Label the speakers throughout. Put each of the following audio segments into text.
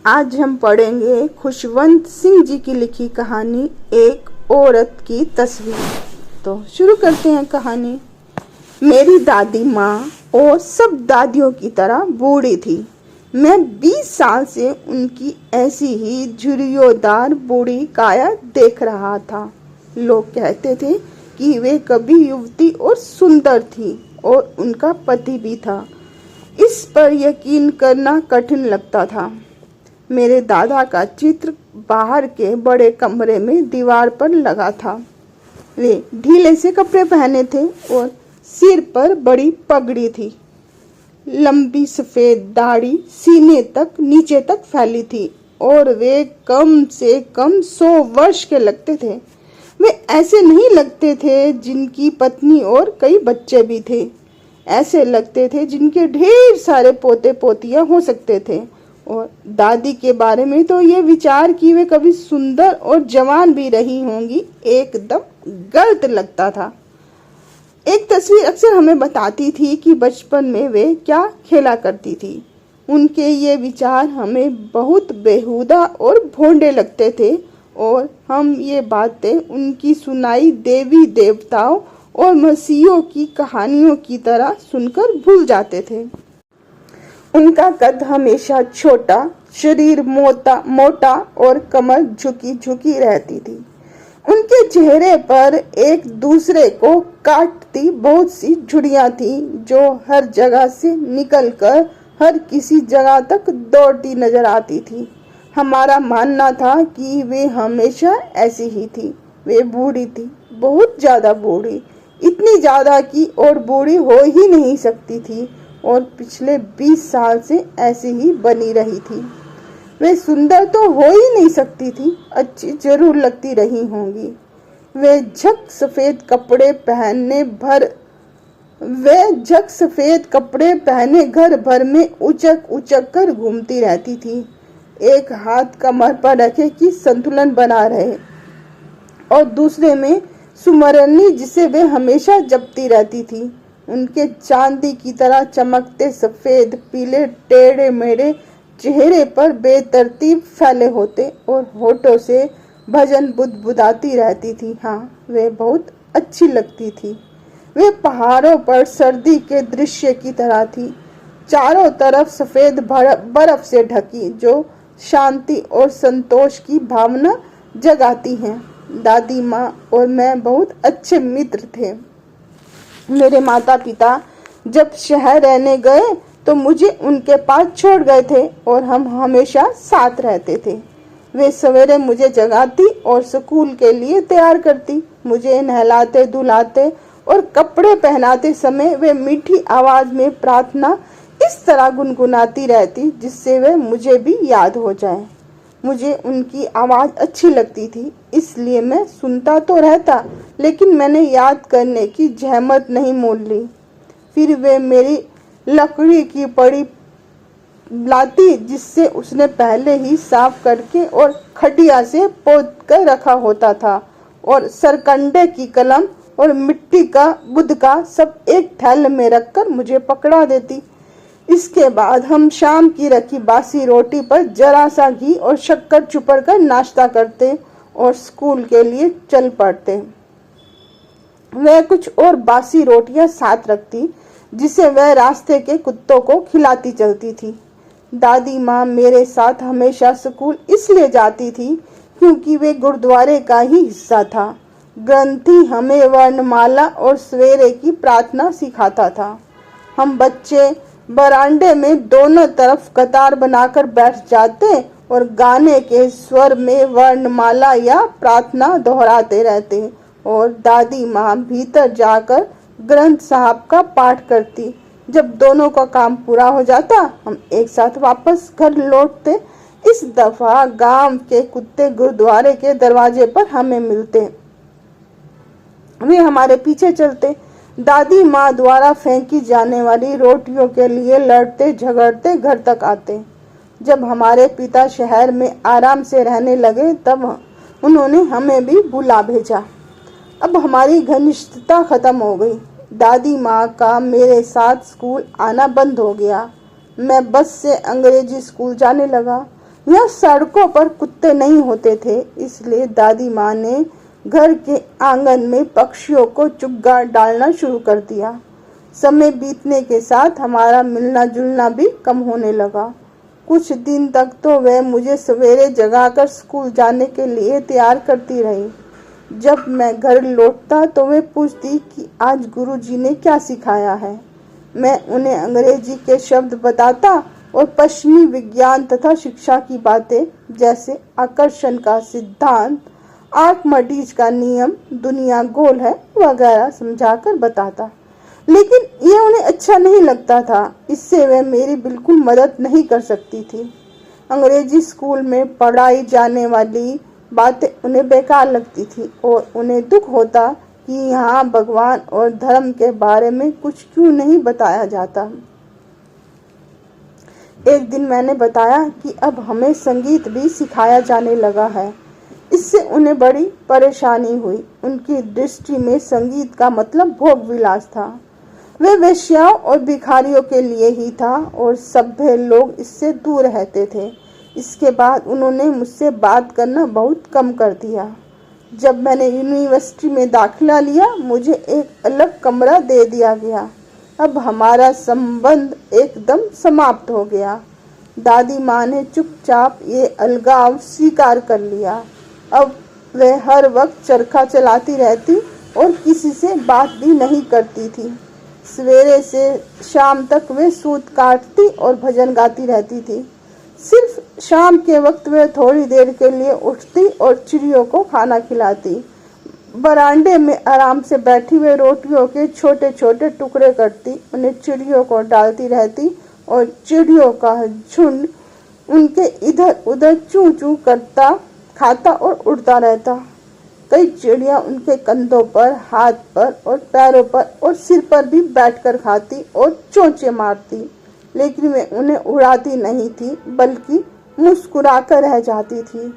Speaker 1: आज हम पढ़ेंगे खुशवंत सिंह जी की लिखी कहानी एक औरत की तस्वीर। तो शुरू करते हैं कहानी। मेरी दादी माँ और सब दादियों की तरह बूढ़ी थी। मैं 20 साल से उनकी ऐसी ही झुर्रियोंदार बूढ़ी काया देख रहा था। लोग कहते थे कि वे कभी युवती और सुंदर थी और उनका पति भी था। इस पर यकीन करना कठिन लगता था। मेरे दादा का चित्र बाहर के बड़े कमरे में दीवार पर लगा था। वे ढीले से कपड़े पहने थे और सिर पर बड़ी पगड़ी थी। लंबी सफेद दाढ़ी सीने तक नीचे तक फैली थी और वे कम से कम 100 वर्ष के लगते थे। वे ऐसे नहीं लगते थे जिनकी पत्नी और कई बच्चे भी थे। ऐसे लगते थे जिनके ढेर सारे पोते पोतियां हो सकते थे। और दादी के बारे में तो ये विचार कि वे कभी सुंदर और जवान भी रही होंगी एकदम गलत लगता था। एक तस्वीर अक्सर हमें बताती थी कि बचपन में वे क्या खेला करती थी। उनके ये विचार हमें बहुत बेहुदा और भोंडे लगते थे और हम ये बातें उनकी सुनाई देवी देवताओं और मसीहों की कहानियों की तरह सुनकर भूल जाते थे। उनका कद हमेशा छोटा, शरीर मोटा और कमर झुकी झुकी रहती थी। उनके चेहरे पर एक दूसरे को काटती बहुत सी झुर्रियां थी जो हर जगह से निकलकर हर किसी जगह तक दौड़ती नजर आती थी। हमारा मानना था कि वे हमेशा ऐसी ही थी। वे बूढ़ी थी, बहुत ज्यादा बूढ़ी, इतनी ज्यादा कि और बूढ़ी हो ही नहीं सकती थी और पिछले 20 साल से ऐसी ही बनी रही थी। वे सुंदर तो हो ही नहीं सकती थी, अच्छी जरूर लगती रही होंगी। वे झक सफेद कपड़े पहने घर भर में उचक उचक कर घूमती रहती थी, एक हाथ कमर पर रखे कि संतुलन बना रहे और दूसरे में सुमरनी जिसे वे हमेशा जपती रहती थी। उनके चांदी की तरह चमकते सफेद पीले टेढ़े मेढ़े चेहरे पर बेतरतीब फैले होते और होठों से भजन बुदबुदाती रहती थी। हाँ, वे बहुत अच्छी लगती थी। वे पहाड़ों पर सर्दी के दृश्य की तरह थी, चारों तरफ सफेद बर्फ से ढकी, जो शांति और संतोष की भावना जगाती हैं। दादी माँ और मैं बहुत अच्छे मित्र थे। मेरे माता पिता जब शहर रहने गए तो मुझे उनके पास छोड़ गए थे और हम हमेशा साथ रहते थे। वे सवेरे मुझे जगाती और स्कूल के लिए तैयार करती। मुझे नहलाते धुलाते और कपड़े पहनाते समय वे मीठी आवाज में प्रार्थना इस तरह गुनगुनाती रहती जिससे वे मुझे भी याद हो जाए। मुझे उनकी आवाज अच्छी लगती थी, इसलिए मैं सुनता तो रहता, लेकिन मैंने याद करने की जहमत नहीं मोल ली। फिर वे मेरी लकड़ी की पड़ी लाती जिससे उसने पहले ही साफ करके और खटिया से पोत कर रखा होता था, और सरकंडे की कलम और मिट्टी का बुदका सब एक थैले में रखकर मुझे पकड़ा देती। इसके बाद हम शाम की रखी बासी रोटी पर जरा सा घी और शक्कर चुपर कर नाश्ता करते और स्कूल के लिए चल पड़ते। वह कुछ और बासी रोटियां साथ रखती जिसे वह रास्ते के कुत्तों को खिलाती चलती थी। दादी माँ मेरे साथ हमेशा स्कूल इसलिए जाती थी क्योंकि वे गुरुद्वारे का ही हिस्सा था। ग्रंथी हमें वर्णमाला और सवेरे की प्रार्थना सिखाता था। हम बच्चे बरामदे में दोनों तरफ कतार बनाकर बैठ जाते और गाने के स्वर में वर्णमाला या प्रार्थना दोहराते रहते और दादी माँ भीतर जाकर ग्रंथ साहब का पाठ करती। जब दोनों का काम पूरा हो जाता हम एक साथ वापस घर लौटते। इस दफा गांव के कुत्ते गुरुद्वारे के दरवाजे पर हमें मिलते। वे हमारे पीछे चलते, दादी माँ द्वारा फेंकी जाने वाली रोटियों के लिए लड़ते झगड़ते घर तक आते। जब हमारे पिता शहर में आराम से रहने लगे तब उन्होंने हमें भी बुला भेजा। अब हमारी घनिष्ठता खत्म हो गई। दादी माँ का मेरे साथ स्कूल आना बंद हो गया। मैं बस से अंग्रेजी स्कूल जाने लगा। यहाँ सड़कों पर कुत्ते नहीं होते थे, इसलिए दादी माँ ने घर के आंगन में पक्षियों को चुग्गा डालना शुरू कर दिया। समय बीतने के साथ हमारा मिलना जुलना भी कम होने लगा। कुछ दिन तक तो वह मुझे सवेरे जगाकर स्कूल जाने के लिए तैयार करती रही। जब मैं घर लौटता तो वे पूछती कि आज गुरुजी ने क्या सिखाया है। मैं उन्हें अंग्रेजी के शब्द बताता और पश्चिमी विज्ञान तथा शिक्षा की बातें जैसे आकर्षण का सिद्धांत, आर्किमिडीज का नियम, दुनिया गोल है वगैरह समझाकर बताता। लेकिन यह उन्हें अच्छा नहीं लगता था। इससे वह मेरी बिल्कुल मदद नहीं कर सकती थी। अंग्रेजी स्कूल में पढ़ाई जाने वाली बातें उन्हें बेकार लगती थी और उन्हें दुख होता कि यहाँ भगवान और धर्म के बारे में कुछ क्यों नहीं बताया जाता। एक दिन मैंने बताया कि अब हमें संगीत भी सिखाया जाने लगा है। इससे उन्हें बड़ी परेशानी हुई। उनकी दृष्टि में संगीत का मतलब भोग विलास था। वे वेश्याओं और भिखारियों के लिए ही था और सभ्य लोग इससे दूर रहते थे। इसके बाद उन्होंने मुझसे बात करना बहुत कम कर दिया। जब मैंने यूनिवर्सिटी में दाखिला लिया, मुझे एक अलग कमरा दे दिया गया। अब हमारा संबंध एकदम समाप्त हो गया। दादी माँ ने चुपचाप ये अलगाव स्वीकार कर लिया। अब वह हर वक्त चरखा चलाती रहती और किसी से बात भी नहीं करती थी। सवेरे से शाम तक वे सूत काटती और भजन गाती रहती थी। सिर्फ शाम के वक्त वे थोड़ी देर के लिए उठती और चिड़ियों को खाना खिलाती। बरामदे में आराम से बैठी हुए रोटियों के छोटे छोटे टुकड़े करती, उन्हें चिड़ियों को डालती रहती और चिड़ियों का झुंड उनके इधर उधर चूं चूं करता, खाता और उड़ता रहता। कई चिड़िया उनके कंधों पर, हाथ पर और पैरों पर और सिर पर भी बैठकर खाती और चोंचे मारती, लेकिन वे उन्हें उड़ाती नहीं थी बल्कि मुस्कुराकर रह जाती थी।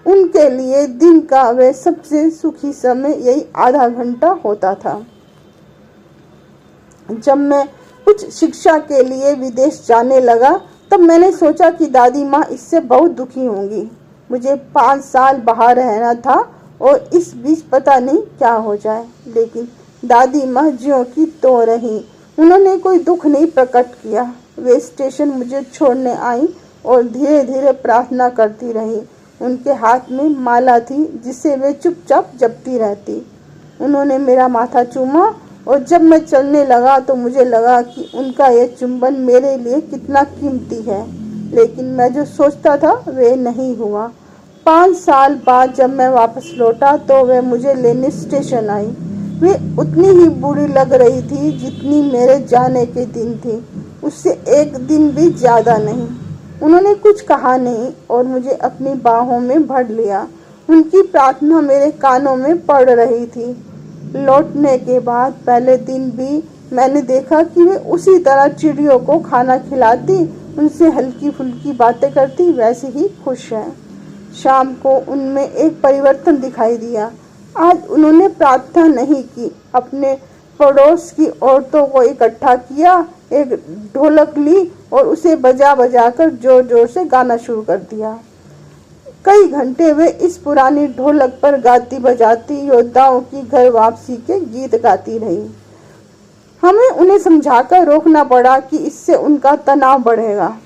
Speaker 1: उनके लिए दिन का वह सबसे सुखी समय यही आधा घंटा होता था। जब मैं कुछ शिक्षा के लिए विदेश जाने लगा तब मैंने सोचा कि दादी माँ इससे बहुत दुखी होंगी। मुझे 5 साल बाहर रहना था और इस बीच पता नहीं क्या हो जाए। लेकिन दादी माँ ज्यों की त्यों रही। उन्होंने कोई दुख नहीं प्रकट किया। वे स्टेशन मुझे छोड़ने आई और धीरे धीरे प्रार्थना करती रही। उनके हाथ में माला थी जिसे वे चुपचाप जपती रहती। उन्होंने मेरा माथा चूमा और जब मैं चलने लगा तो मुझे लगा कि उनका यह चुंबन मेरे लिए कितना कीमती है। लेकिन मैं जो सोचता था वे नहीं हुआ। 5 साल बाद जब मैं वापस लौटा तो वे मुझे लेने स्टेशन आई। वे उतनी ही बुरी लग रही थी जितनी मेरे जाने के दिन थी, उससे एक दिन भी ज्यादा नहीं। उन्होंने कुछ कहा नहीं और मुझे अपनी बाहों में भर लिया। उनकी प्रार्थना मेरे कानों में पड़ रही थी। लौटने के बाद पहले दिन भी मैंने देखा कि वे उसी तरह चिड़ियों को खाना खिलाती, उनसे हल्की फुल्की बातें करती, वैसे ही खुश हैं। शाम को उनमें एक परिवर्तन दिखाई दिया। आज उन्होंने प्रार्थना नहीं की, अपने पड़ोस की औरतों को इकट्ठा किया, एक ढोलक ली और उसे बजा बजा कर जोर जोर से गाना शुरू कर दिया। कई घंटे वे इस पुरानी ढोलक पर गाती बजाती योद्धाओं की घर वापसी के गीत गाती रही। हमें उन्हें समझाकर रोकना पड़ा कि इससे उनका तनाव बढ़ेगा।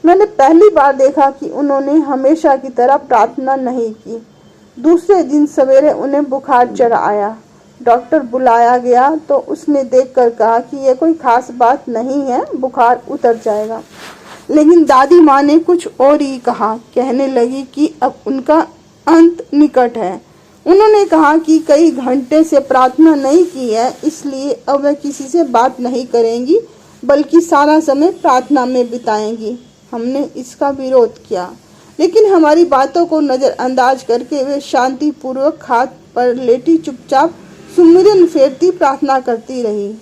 Speaker 1: मैंने पहली बार देखा कि उन्होंने हमेशा की तरह प्रार्थना नहीं की। दूसरे दिन सवेरे उन्हें बुखार चढ़ आया। डॉक्टर बुलाया गया तो उसने देखकर कहा कि यह कोई खास बात नहीं है, बुखार उतर जाएगा। लेकिन दादी माँ ने कुछ और ही कहा। कहने लगी कि अब उनका अंत निकट है। उन्होंने कहा कि कई घंटे से प्रार्थना नहीं की है, इसलिए अब वह किसी से बात नहीं करेंगी बल्कि सारा समय प्रार्थना में बिताएंगी। हमने इसका विरोध किया, लेकिन हमारी बातों को नज़रअंदाज करके वे शांतिपूर्वक हाथ पर लेटी चुपचाप सुमिरन फेरती प्रार्थना करती रही।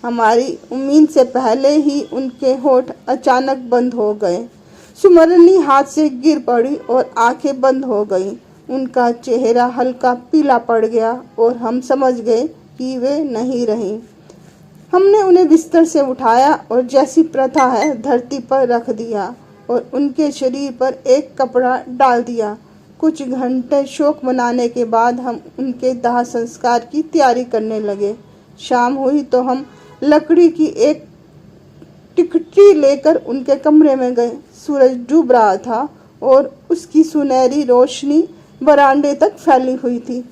Speaker 1: हमारी उम्मीद से पहले ही उनके होठ अचानक बंद हो गए। सुमरनी हाथ से गिर पड़ी और आंखें बंद हो गईं। उनका चेहरा हल्का पीला पड़ गया और हम समझ गए कि वे नहीं रहीं। हमने उन्हें बिस्तर से उठाया और जैसी प्रथा है धरती पर रख दिया। और उनके शरीर पर एक कपड़ा डाल दिया। कुछ घंटे शोक मनाने के बाद हम उनके दाह संस्कार की तैयारी करने लगे। शाम हुई तो हम लकड़ी की एक टिकटी लेकर उनके कमरे में गए। सूरज डूब रहा था और उसकी सुनहरी रोशनी बरामदे तक फैली हुई थी।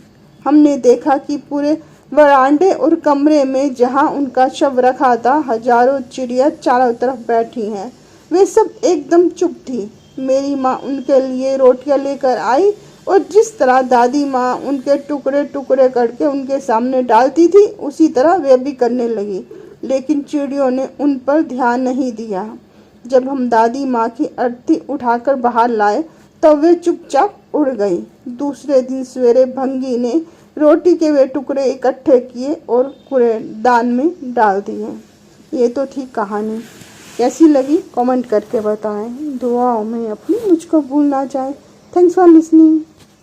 Speaker 1: हमने देखा कि पूरे बरामदे और कमरे में जहां उनका शव रखा था, हजारों चिड़िया चारों तरफ बैठी हैं। वे सब एकदम चुप थी। मेरी माँ उनके लिए रोटियां लेकर आई और जिस तरह दादी माँ उनके टुकड़े टुकड़े करके उनके सामने डालती थी, उसी तरह वे भी करने लगी। लेकिन चिड़ियों ने उन पर ध्यान नहीं दिया। जब हम दादी माँ की अर्थी उठाकर बाहर लाए तब वे चुपचाप उड़ गई। दूसरे दिन सवेरे भंगी ने रोटी के वे टुकड़े इकट्ठे किए और कूड़ेदान में डाल दिए। ये तो थी कहानी। कैसी लगी कमेंट करके बताएं। दुआओं में अपनी मुझको भूल ना जाए। Thanks for listening.